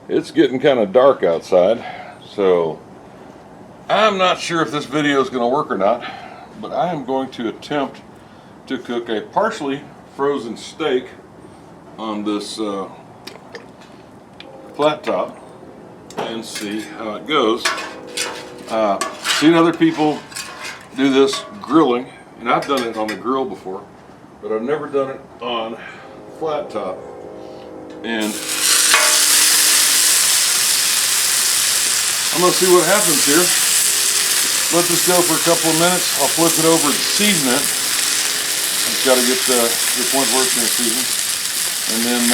It's getting kind of dark outside, so I'm not sure if this video is going to work or not, but I am going to attempt to cook a partially frozen steak on this flat top and see how it goes. Seen other people do this grilling, and I've done it on the grill before, but I've never done it on flat top. And I'm gonna see what happens here. Let this go for a couple of minutes. I'll flip it over and season it. I've got to get to the point where it's going to season. And then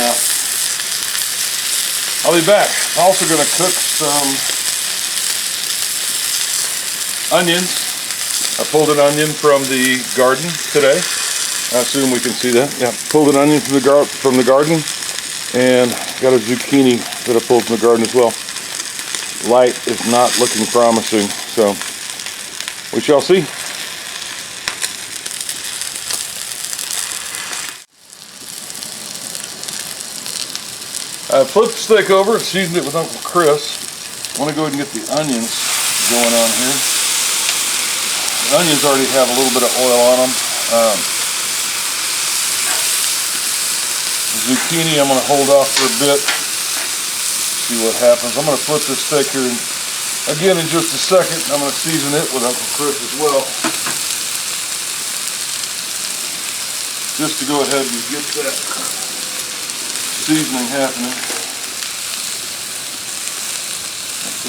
I'll be back. I'm also going to cook some onions. I pulled an onion from the garden today. I assume we can see that. Yeah, pulled an onion from the garden, and got a zucchini that I pulled from the garden as well. Light is not looking promising, so we shall see. I flipped the steak over and seasoned it with Uncle Chris. I want to go ahead and get the onions going on here. The onions already have a little bit of oil on them. The zucchini I'm going to hold off for a bit. See what happens. I'm going to flip this steak here again in just a second. I'm going to season it with Uncle Chris as well. Just to go ahead and get that seasoning happening.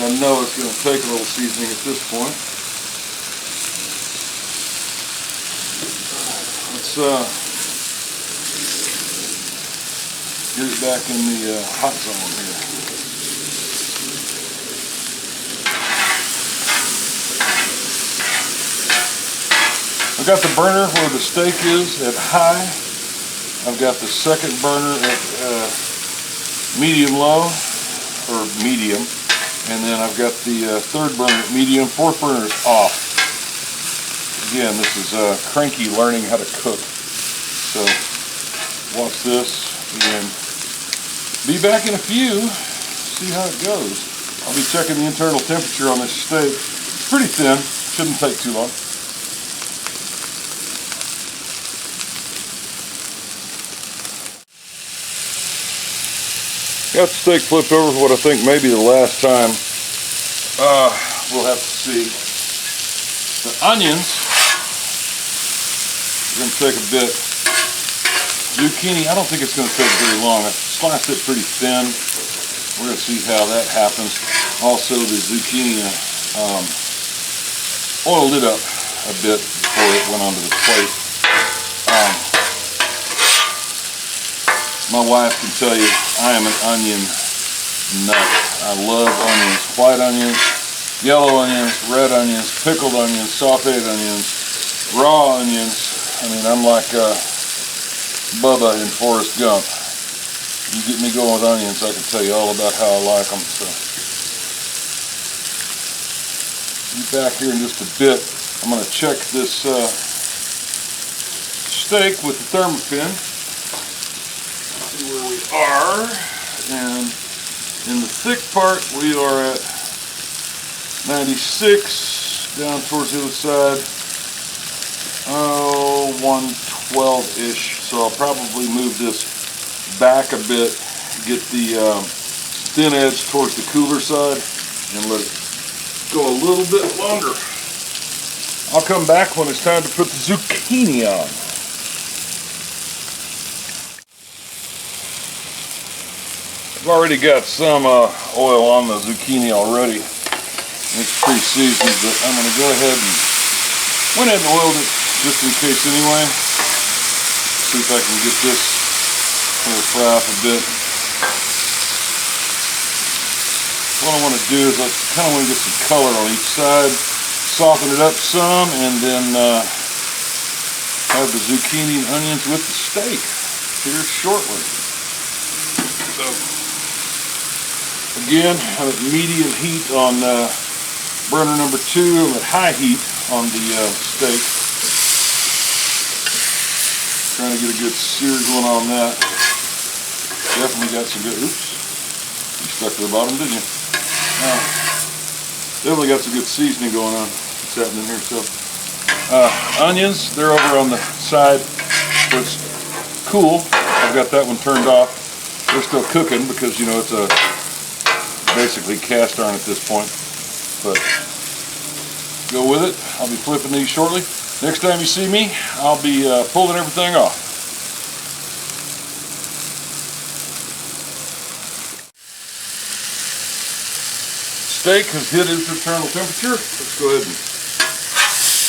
I know it's going to take a little seasoning at this point. Let's get it back in the hot zone here. I've got the burner where the steak is at high. I've got the second burner at medium low, or medium. And then I've got the third burner at medium. Fourth burner is off. Again, this is cranky learning how to cook. So watch this and be back in a few. See how it goes. I'll be checking the internal temperature on this steak. It's pretty thin. Shouldn't take too long. Got the steak flipped over for what I think may be the last time. We'll have to see. The onions are going to take a bit. Zucchini, I don't think it's going to take very long. I sliced it pretty thin. We're going to see how that happens. Also, the zucchini oiled it up a bit before it went onto the plate. My wife can tell you I am an onion nut. I love onions. White onions, yellow onions, red onions, pickled onions, sauteed onions, raw onions. I mean, I'm like Bubba in Forrest Gump. You get me going with onions, I can tell you all about how I like them. So, be back here in just a bit. I'm going to check this steak with the Thermopin. Where we are, and in the thick part we are at 96, down towards the other side 112-ish, so I'll probably move this back a bit, get the thin edge towards the cooler side and let it go a little bit longer. I'll come back when it's time to put the zucchini on. I've already got some oil on the zucchini already. It's pre-seasoned, but I'm going to go ahead and went ahead and oiled it just in case anyway. See if I can get this to fry up a bit. What I want to do is I kind of want to get some color on each side, soften it up some, and then have the zucchini and onions with the steak here shortly. So, again, I'm at medium heat on burner number 2. I'm at high heat on the steak. Trying to get a good sear going on that. Definitely got some good, oops, these stuck to the bottom, didn't you? Definitely got some good seasoning going on. What's happening here? So, onions, they're over on the side where it's cool. I've got that one turned off. They're still cooking because, you know, it's a basically cast iron at this point. But go with it. I'll be flipping these shortly. Next time you see me, I'll be pulling everything off. Steak has hit its internal temperature. Let's go ahead and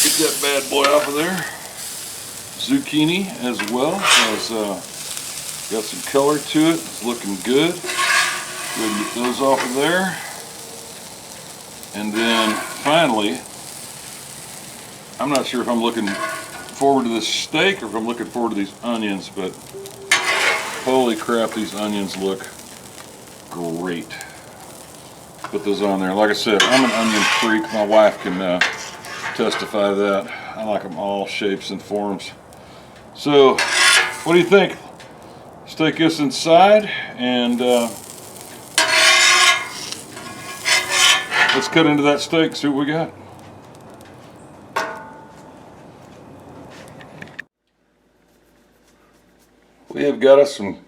get that bad boy off of there. Zucchini as well has got some color to it. It's looking good. Go ahead and get those off of there. And then finally, I'm not sure if I'm looking forward to this steak or if I'm looking forward to these onions, but holy crap, these onions look great. Put those on there. Like I said, I'm an onion freak. My wife can testify to that. I like them all shapes and forms. So, what do you think? Let's take this inside and let's cut into that steak, see what we got. We have got us some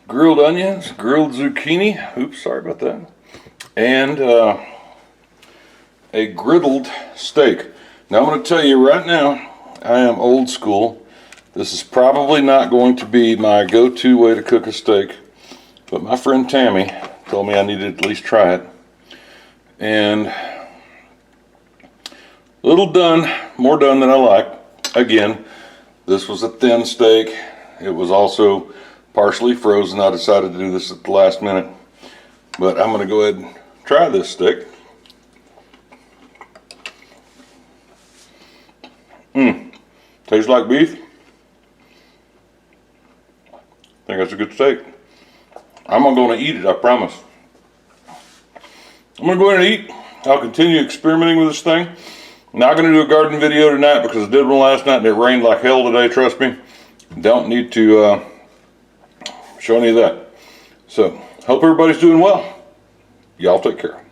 grilled onions, grilled zucchini. Oops, sorry about that. And a griddled steak. Now I'm going to tell you right now, I am old school. This is probably not going to be my go-to way to cook a steak, but my friend Tammy told me I needed to at least try it. And a little done, more done than I like. Again, this was a thin steak. It was also partially frozen. I decided to do this at the last minute, but I'm going to go ahead and try this steak. Tastes like beef. I think that's a good steak. I'm not going to eat it, I promise. I'm going to go ahead and eat. I'll continue experimenting with this thing. I'm not going to do a garden video tonight because I did one last night and it rained like hell today, trust me. Don't need to show any of that. So, hope everybody's doing well. Y'all take care.